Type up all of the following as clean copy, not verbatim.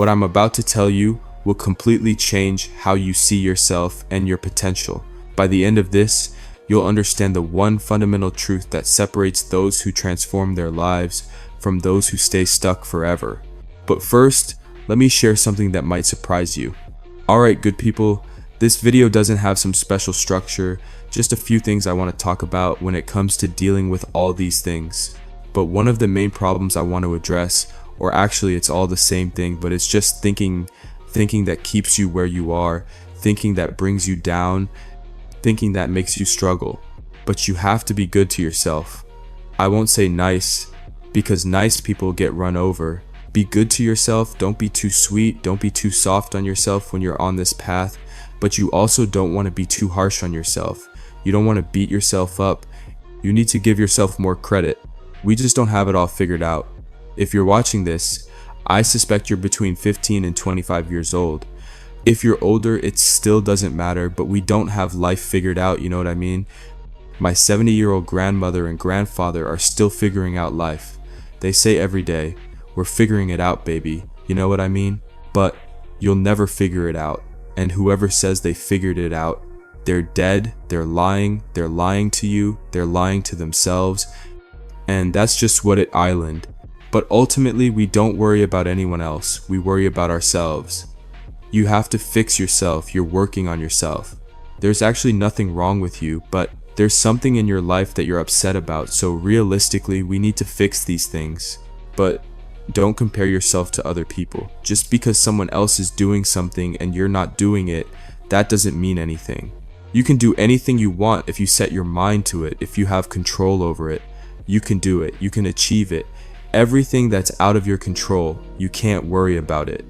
What I'm about to tell you will completely change how you see yourself and your potential. By the end of this, you'll understand the one fundamental truth that separates those who transform their lives from those who stay stuck forever. But first, let me share something that might surprise you. Alright, good people, this video doesn't have some special structure, just a few things I want to talk about when it comes to dealing with all these things. But one of the main problems I want to address, or actually it's all the same thing, but it's just thinking that keeps you where you are, thinking that brings you down, thinking that makes you struggle. But you have to be good to yourself. I won't say nice, because nice people get run over. Be good to yourself, don't be too sweet, don't be too soft on yourself when you're on this path, but you also don't want to be too harsh on yourself. You don't want to beat yourself up. You need to give yourself more credit. We just don't have it all figured out. If you're watching this, I suspect you're between 15 and 25 years old. If you're older, it still doesn't matter, but we don't have life figured out, you know what I mean? My 70-year-old grandmother and grandfather are still figuring out life. They say every day, "We're figuring it out, baby." You know what I mean? But you'll never figure it out. And whoever says they figured it out, they're dead, they're lying to you, they're lying to themselves. And that's just what it island. But ultimately, we don't worry about anyone else. We worry about ourselves. You have to fix yourself. You're working on yourself. There's actually nothing wrong with you, but there's something in your life that you're upset about. So realistically, we need to fix these things. But don't compare yourself to other people. Just because someone else is doing something and you're not doing it, that doesn't mean anything. You can do anything you want if you set your mind to it, if you have control over it. You can do it. You can achieve it. Everything that's out of your control, you can't worry about it.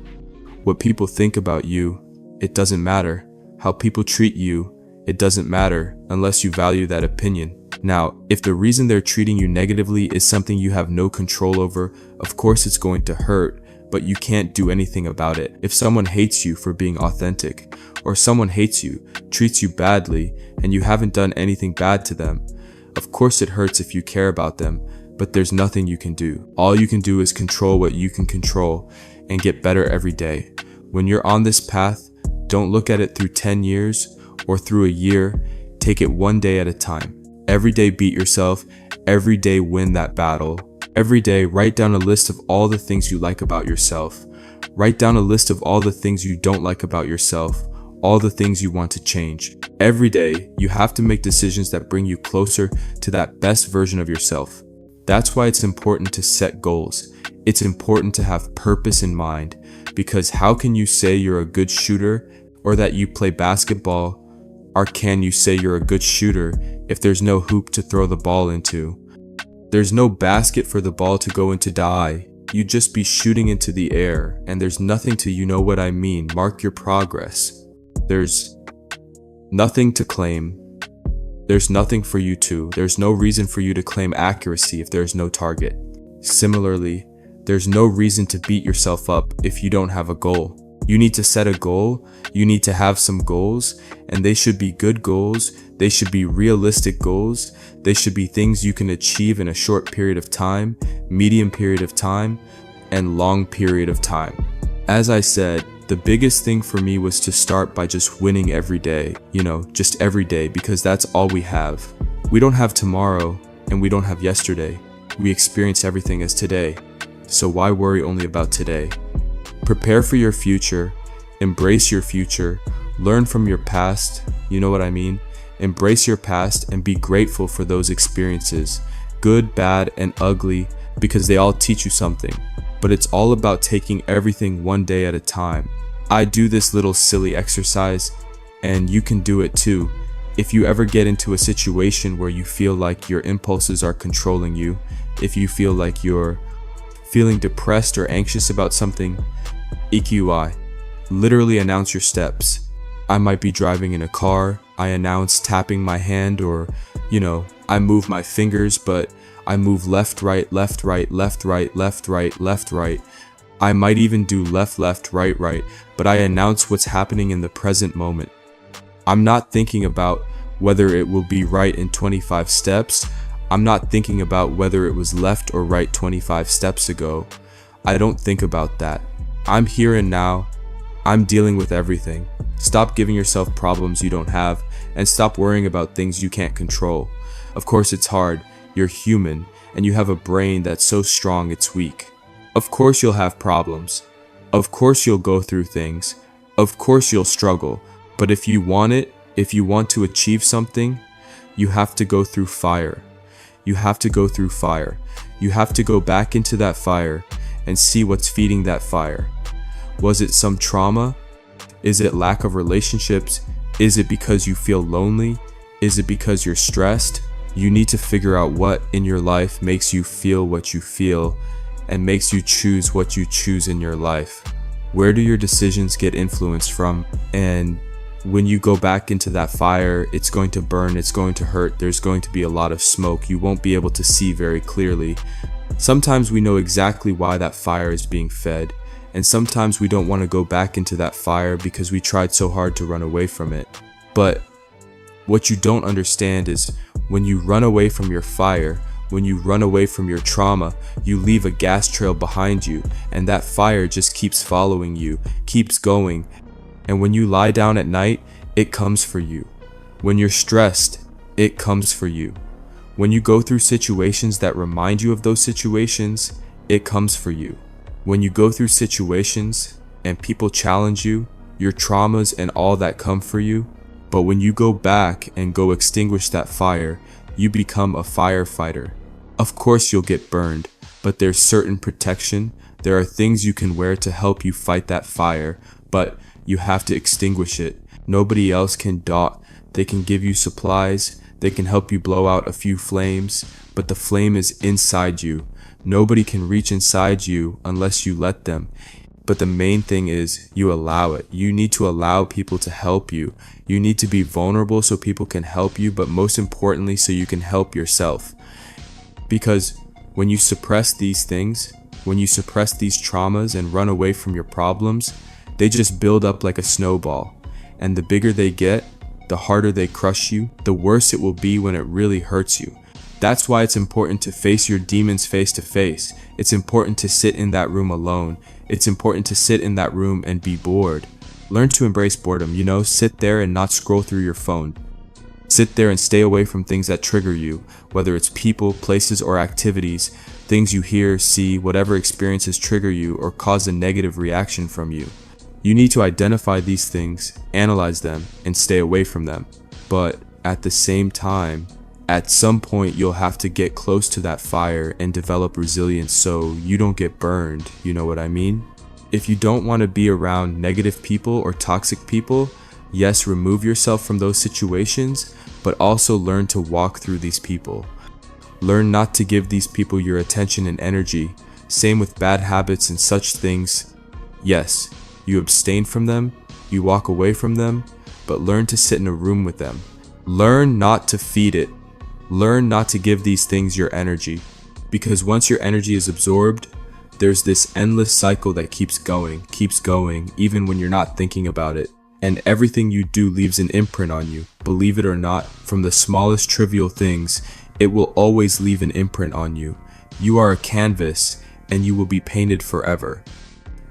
What people think about you, it doesn't matter. How people treat you, it doesn't matter unless you value that opinion. Now, if the reason they're treating you negatively is something you have no control over, of course it's going to hurt, but you can't do anything about it. If someone hates you for being authentic, or someone hates you, treats you badly, and you haven't done anything bad to them, of course it hurts if you care about them, but there's nothing you can do. All you can do is control what you can control and get better every day. When you're on this path, don't look at it through 10 years or through a year. Take it one day at a time. Every day beat yourself. Every day win that battle. Every day write down a list of all the things you like about yourself. Write down a list of all the things you don't like about yourself. All the things you want to change. Every day, you have to make decisions that bring you closer to that best version of yourself. That's why it's important to set goals. It's important to have purpose in mind, because how can you say you're a good shooter or that you play basketball, or can you say you're a good shooter if there's no hoop to throw the ball into? There's no basket for the ball to go into die. You'd just be shooting into the air, and there's nothing to, you know what I mean, mark your progress. There's nothing to claim. There's nothing for you to. There's no reason for you to claim accuracy if there's no target. Similarly, there's no reason to beat yourself up if you don't have a goal. You need to set a goal. You need to have some goals, and they should be good goals. They should be realistic goals. They should be things you can achieve in a short period of time, medium period of time, and long period of time. As I said, the biggest thing for me was to start by just winning every day, just every day, because that's all we have. We don't have tomorrow, and we don't have yesterday. We experience everything as today. So why worry only about today? Prepare for your future, embrace your future, learn from your past, you know what I mean? Embrace your past and be grateful for those experiences, good, bad, and ugly, because they all teach you something. But it's all about taking everything one day at a time. I do this little silly exercise, and you can do it too. If you ever get into a situation where you feel like your impulses are controlling you, if you feel like you're feeling depressed or anxious about something, EQI. Literally announce your steps. I might be driving in a car, I announce tapping my hand, or, I move my fingers, but I move left, right, left, right, left, right, left, right, left, right. I might even do left, left, right, right, but I announce what's happening in the present moment. I'm not thinking about whether it will be right in 25 steps. I'm not thinking about whether it was left or right 25 steps ago. I don't think about that. I'm here and now. I'm dealing with everything. Stop giving yourself problems you don't have, and stop worrying about things you can't control. Of course it's hard. You're human, and you have a brain that's so strong it's weak. Of course you'll have problems. Of course you'll go through things. Of course you'll struggle. But if you want it, if you want to achieve something, you have to go through fire. You have to go through fire. You have to go back into that fire and see what's feeding that fire. Was it some trauma? Is it lack of relationships? Is it because you feel lonely? Is it because you're stressed? You need to figure out what in your life makes you feel what you feel and makes you choose what you choose in your life. Where do your decisions get influenced from? And when you go back into that fire, it's going to burn, it's going to hurt, there's going to be a lot of smoke, you won't be able to see very clearly. Sometimes we know exactly why that fire is being fed, and sometimes we don't want to go back into that fire because we tried so hard to run away from it. But what you don't understand is when you run away from your fire, when you run away from your trauma, you leave a gas trail behind you, and that fire just keeps following you, keeps going. And when you lie down at night, it comes for you. When you're stressed, it comes for you. When you go through situations that remind you of those situations, it comes for you. When you go through situations and people challenge you, your traumas and all that come for you, but when you go back and go extinguish that fire, you become a firefighter. Of course you'll get burned, but there's certain protection. There are things you can wear to help you fight that fire, but you have to extinguish it. Nobody else can dot. They can give you supplies, they can help you blow out a few flames, but the flame is inside you. Nobody can reach inside you unless you let them. But the main thing is you allow it. You need to allow people to help you. You need to be vulnerable so people can help you, but most importantly, so you can help yourself. Because when you suppress these things, when you suppress these traumas and run away from your problems, they just build up like a snowball. And the bigger they get, the harder they crush you, the worse it will be when it really hurts you. That's why it's important to face your demons face to face. It's important to sit in that room alone. It's important to sit in that room and be bored. Learn to embrace boredom, sit there and not scroll through your phone. Sit there and stay away from things that trigger you, whether it's people, places, or activities, things you hear, see, whatever experiences trigger you or cause a negative reaction from you. You need to identify these things, analyze them, and stay away from them. But at the same time, at some point you'll have to get close to that fire and develop resilience so you don't get burned, you know what I mean? If you don't want to be around negative people or toxic people, yes, remove yourself from those situations, but also learn to walk through these people. Learn not to give these people your attention and energy. Same with bad habits and such things. Yes, you abstain from them, you walk away from them, but learn to sit in a room with them. Learn not to feed it. Learn not to give these things your energy, because once your energy is absorbed, there's this endless cycle that keeps going, even when you're not thinking about it. And everything you do leaves an imprint on you. Believe it or not, from the smallest trivial things, it will always leave an imprint on you. You are a canvas, and you will be painted forever.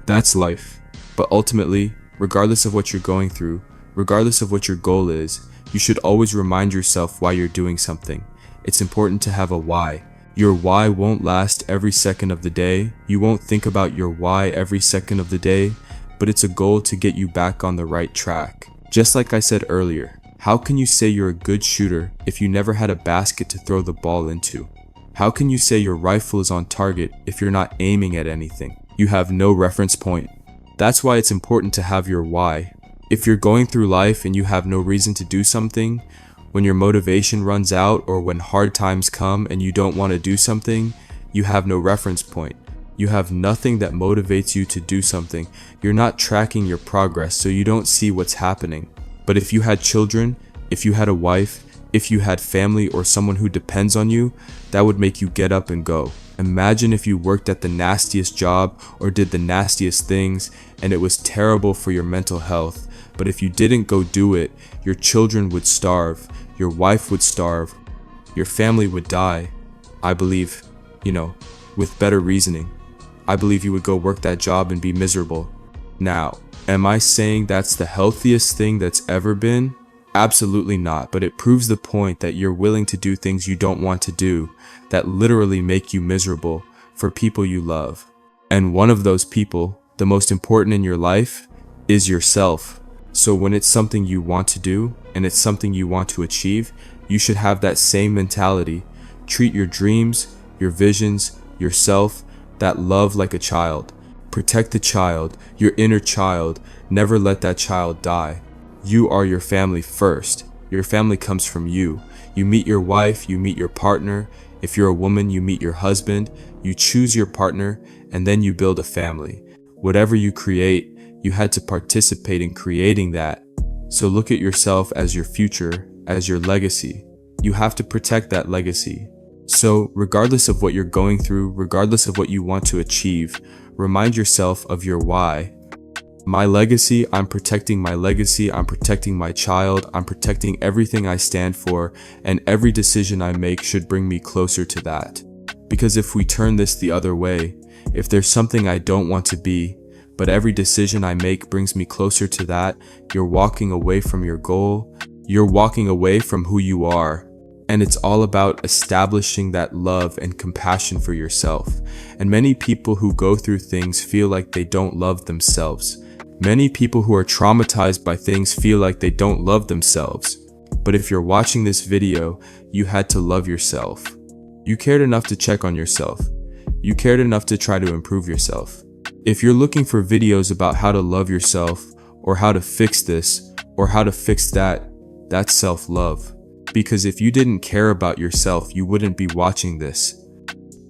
That's life. But ultimately, regardless of what you're going through, regardless of what your goal is, you should always remind yourself why you're doing something. It's important to have a why. Your why won't last every second of the day. You won't think about your why every second of the day, but it's a goal to get you back on the right track. Just like I said earlier, how can you say you're a good shooter if you never had a basket to throw the ball into? How can you say your rifle is on target if you're not aiming at anything? You have no reference point. That's why it's important to have your why. If you're going through life and you have no reason to do something, when your motivation runs out or when hard times come and you don't want to do something, you have no reference point. You have nothing that motivates you to do something. You're not tracking your progress, so you don't see what's happening. But if you had children, if you had a wife, if you had family or someone who depends on you, that would make you get up and go. Imagine if you worked at the nastiest job or did the nastiest things and it was terrible for your mental health. But if you didn't go do it, your children would starve, your wife would starve, your family would die. I believe, with better reasoning. I believe you would go work that job and be miserable. Now, am I saying that's the healthiest thing that's ever been? Absolutely not, but it proves the point that you're willing to do things you don't want to do that literally make you miserable for people you love. And one of those people, the most important in your life, is yourself. So when it's something you want to do and it's something you want to achieve, you should have that same mentality. Treat your dreams, your visions, yourself, that love like a child. Protect the child, your inner child. Never let that child die. You are your family first. Your family comes from you. You meet your wife, you meet your partner. If you're a woman, you meet your husband. You choose your partner, and then you build a family. Whatever you create, you had to participate in creating that. So look at yourself as your future, as your legacy. You have to protect that legacy. So regardless of what you're going through, regardless of what you want to achieve, remind yourself of your why. My legacy, I'm protecting my legacy, I'm protecting my child, I'm protecting everything I stand for, and every decision I make should bring me closer to that. Because if we turn this the other way, if there's something I don't want to be, but every decision I make brings me closer to that, you're walking away from your goal, you're walking away from who you are. And it's all about establishing that love and compassion for yourself. And many people who go through things feel like they don't love themselves. Many people who are traumatized by things feel like they don't love themselves. But if you're watching this video, you had to love yourself. You cared enough to check on yourself. You cared enough to try to improve yourself. If you're looking for videos about how to love yourself, or how to fix this, or how to fix that, that's self-love. Because if you didn't care about yourself, you wouldn't be watching this.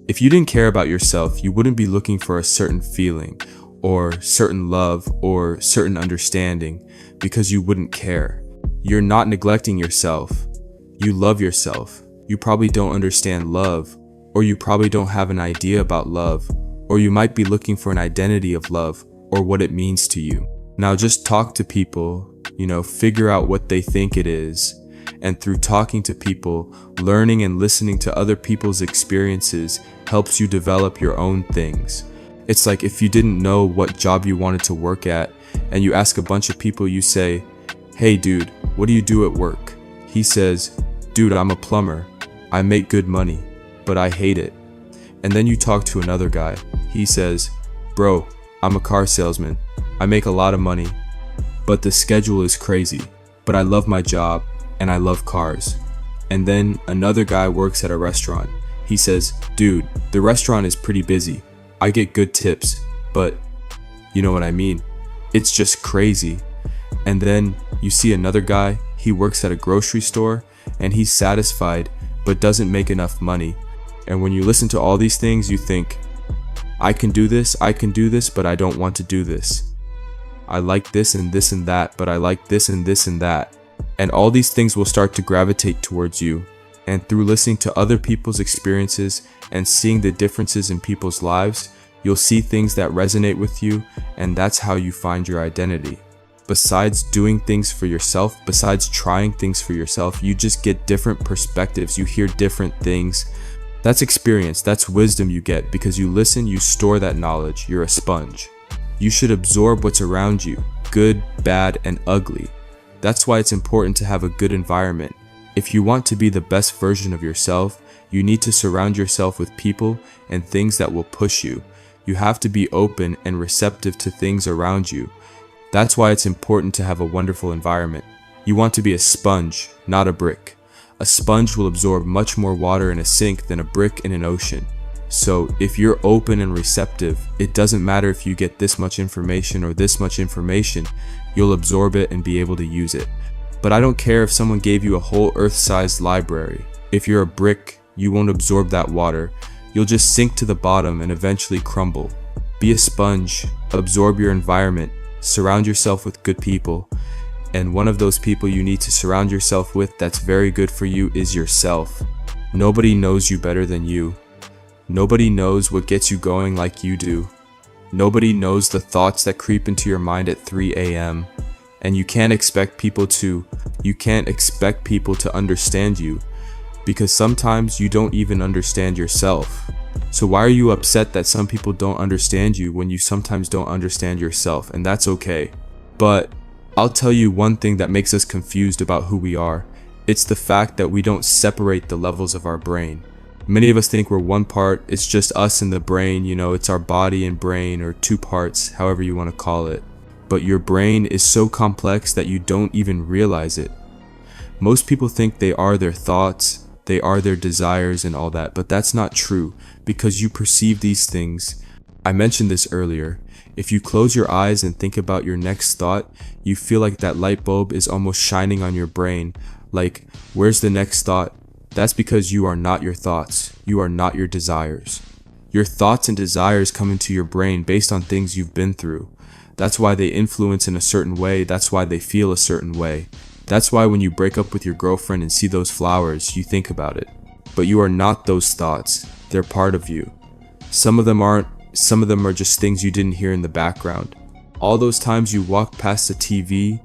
If you didn't care about yourself, you wouldn't be looking for a certain feeling, or certain love, or certain understanding, because you wouldn't care. You're not neglecting yourself. You love yourself. You probably don't understand love, or you probably don't have an idea about love, or you might be looking for an identity of love, or what it means to you. Now just talk to people, figure out what they think it is. And through talking to people, learning and listening to other people's experiences helps you develop your own things. It's like if you didn't know what job you wanted to work at, and you ask a bunch of people, you say, "Hey dude, what do you do at work?" He says, "Dude, I'm a plumber. I make good money, but I hate it." And then you talk to another guy. He says, "Bro, I'm a car salesman. I make a lot of money, but the schedule is crazy, but I love my job and I love cars." And then another guy works at a restaurant. He says, "Dude, the restaurant is pretty busy. I get good tips, but you know what I mean? It's just crazy." And then you see another guy, he works at a grocery store and he's satisfied but doesn't make enough money. And when you listen to all these things, you think, I can do this, but I don't want to do this. I like this and that, but I like this and that. And all these things will start to gravitate towards you. And through listening to other people's experiences and seeing the differences in people's lives, you'll see things that resonate with you, and that's how you find your identity. Besides doing things for yourself, besides trying things for yourself, you just get different perspectives, you hear different things. That's experience, that's wisdom you get because you listen, you store that knowledge, you're a sponge. You should absorb what's around you, good, bad, and ugly. That's why it's important to have a good environment. If you want to be the best version of yourself, you need to surround yourself with people and things that will push you. You have to be open and receptive to things around you. That's why it's important to have a wonderful environment. You want to be a sponge, not a brick. A sponge will absorb much more water in a sink than a brick in an ocean. So if you're open and receptive, it doesn't matter if you get this much information or this much information, you'll absorb it and be able to use it. But I don't care if someone gave you a whole Earth-sized library. If you're a brick, you won't absorb that water. You'll just sink to the bottom and eventually crumble. Be a sponge, absorb your environment, surround yourself with good people. And one of those people you need to surround yourself with that's very good for you is yourself. Nobody knows you better than you. Nobody knows what gets you going like you do. Nobody knows the thoughts that creep into your mind at 3 a.m. And you can't expect people to understand you, because sometimes you don't even understand yourself. So why are you upset that some people don't understand you when you sometimes don't understand yourself? And that's okay. But I'll tell you one thing that makes us confused about who we are. It's the fact that we don't separate the levels of our brain. Many of us think we're one part, it's just us and the brain, it's our body and brain, or two parts, however you want to call it. But your brain is so complex that you don't even realize it. Most people think they are their thoughts, they are their desires and all that, but that's not true because you perceive these things. I mentioned this earlier. If you close your eyes and think about your next thought, you feel like that light bulb is almost shining on your brain. Like, where's the next thought? That's because you are not your thoughts. You are not your desires. Your thoughts and desires come into your brain based on things you've been through. That's why they influence in a certain way. That's why they feel a certain way. That's why when you break up with your girlfriend and see those flowers, you think about it. But you are not those thoughts. They're part of you. Some of them aren't. Some of them are just things you didn't hear in the background. All those times you walked past the TV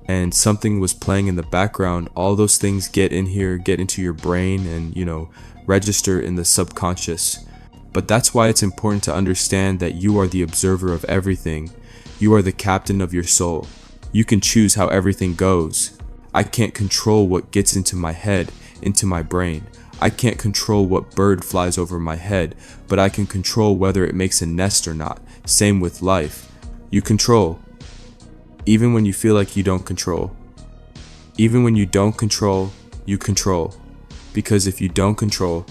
and something was playing in the background, all those things get in here, get into your brain and, register in the subconscious. But that's why it's important to understand that you are the observer of everything. You are the captain of your soul. You can choose how everything goes. I can't control what gets into my head, into my brain. I can't control what bird flies over my head, but I can control whether it makes a nest or not. Same with life. You control. Even when you feel like you don't control. Even when you don't control, you control. Because if you don't control,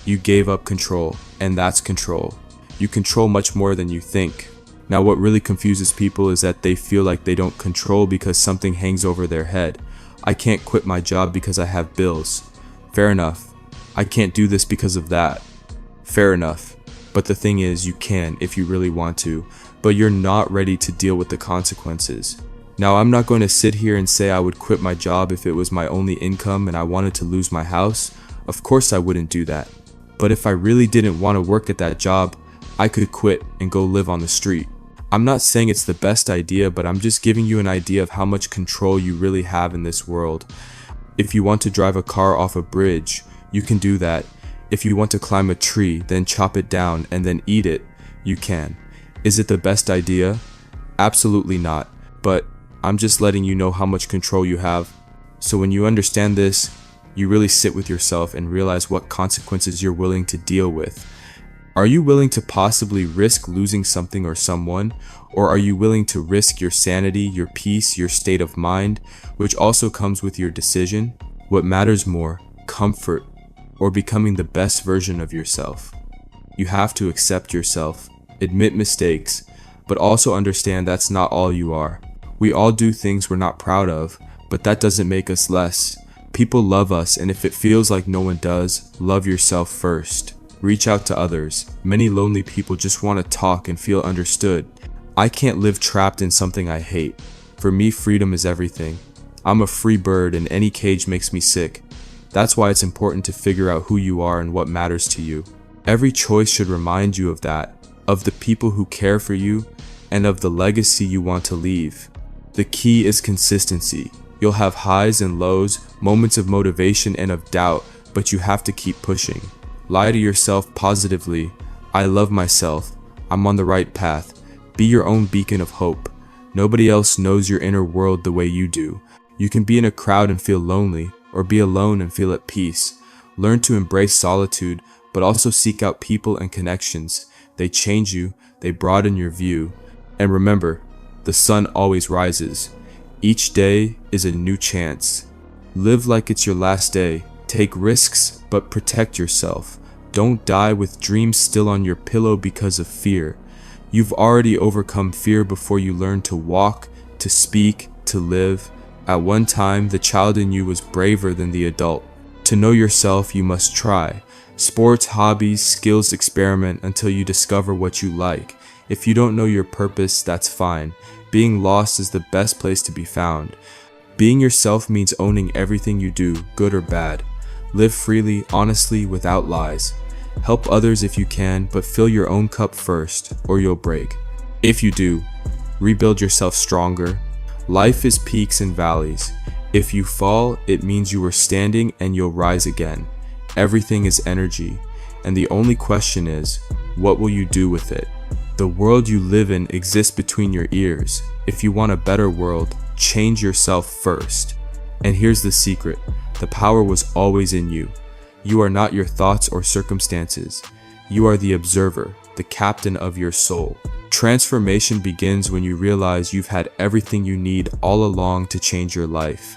you gave up control, and that's control. You control much more than you think. Now, what really confuses people is that they feel like they don't control because something hangs over their head. I can't quit my job because I have bills. Fair enough. I can't do this because of that. Fair enough. But the thing is, you can if you really want to, but you're not ready to deal with the consequences. Now, I'm not going to sit here and say I would quit my job if it was my only income and I wanted to lose my house. Of course I wouldn't do that. But if I really didn't want to work at that job, I could quit and go live on the street. I'm not saying it's the best idea, but I'm just giving you an idea of how much control you really have in this world. If you want to drive a car off a bridge, you can do that. If you want to climb a tree, then chop it down and then eat it, you can. Is it the best idea? Absolutely not. But I'm just letting you know how much control you have. So when you understand this, you really sit with yourself and realize what consequences you're willing to deal with. Are you willing to possibly risk losing something or someone? Or are you willing to risk your sanity, your peace, your state of mind, which also comes with your decision? What matters more, comfort, or becoming the best version of yourself? You have to accept yourself, admit mistakes, but also understand that's not all you are. We all do things we're not proud of, but that doesn't make us less. People love us, and if it feels like no one does, love yourself first. Reach out to others. Many lonely people just want to talk and feel understood. I can't live trapped in something I hate. For me, freedom is everything. I'm a free bird and any cage makes me sick. That's why it's important to figure out who you are and what matters to you. Every choice should remind you of that, of the people who care for you, and of the legacy you want to leave. The key is consistency. You'll have highs and lows, moments of motivation and of doubt, but you have to keep pushing. Lie to yourself positively. I love myself. I'm on the right path. Be your own beacon of hope. Nobody else knows your inner world the way you do. You can be in a crowd and feel lonely, or be alone and feel at peace. Learn to embrace solitude, but also seek out people and connections. They change you, they broaden your view. And remember, the sun always rises. Each day is a new chance. Live like it's your last day. Take risks, but protect yourself. Don't die with dreams still on your pillow because of fear. You've already overcome fear before you learn to walk, to speak, to live. At one time, the child in you was braver than the adult. To know yourself, you must try. Sports, hobbies, skills, experiment until you discover what you like. If you don't know your purpose, that's fine. Being lost is the best place to be found. Being yourself means owning everything you do, good or bad. Live freely, honestly, without lies. Help others if you can, but fill your own cup first, or you'll break. If you do, rebuild yourself stronger. Life is peaks and valleys. If you fall, it means you were standing and you'll rise again. Everything is energy. And the only question is, what will you do with it? The world you live in exists between your ears. If you want a better world, change yourself first. And here's the secret: the power was always in you. You are not your thoughts or circumstances. You are the observer, the captain of your soul. Transformation begins when you realize you've had everything you need all along to change your life.